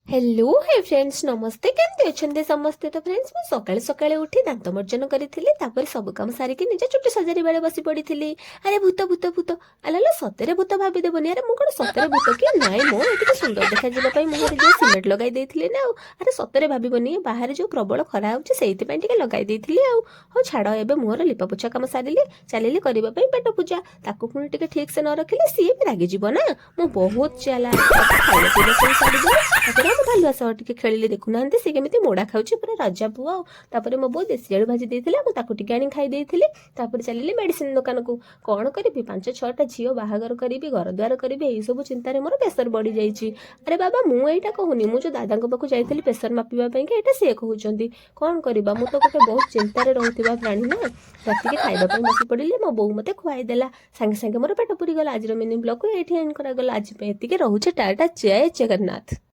Hello हे friends नमस्ते केमती अच्छे समस्ते। तो फ्रेंड्स मु सकाळे सकाळे उठी दांत मर्जन करी सब काम सारिकी निज चुटी सजारी बेले बसी पड़ी। अरे भूत भूत भूत आलो सतरे भूत भावीदेवनी। अरे मुझे सतरे भूत कि नाई मो ये सुंदर देखा मुहर जो सिमेंट लगे ना। अरे सतरे भावनी बाहर जो प्रबल खरा होती लगे हाँ छाड़ ए मुहर लिपा पोछा कम सारे चलिए करने पेट पूजा ताकू पुणी टे ठीक से न रखिले सी भी रागिज ना। मु बहुत चला खाने पीने सब सारी भालुआ सह टे खेलिले देखुना सी केमी मोड़ा खाऊँ पूरा रजा पुआ। तापर मो बो देसी आलू भाजी देते मुझे आनी खाई चलिए मेडिसिन दुकान को कौन करी 5-6टा झील बाहागर करी घर द्वार करी यही सब चिंतार मोर प्रेसर बढ़ी जाइए। अरे बाबा मुझे कहूनी मुझे दादा पाखु जाइली प्रेसर मापिबाई एटा सी कहते कौन करवा मु तो गोटे बहुत चिंतार रोकवा प्राणी ना। राति खाइबा बसी पड़े मो बो मत खुआईदेला सागे सागे मोर पेट पूरी गला। आज मिनी ब्लॉग को ये एंड करागला। आज ये रोचे टाटा जय जगन्नाथ।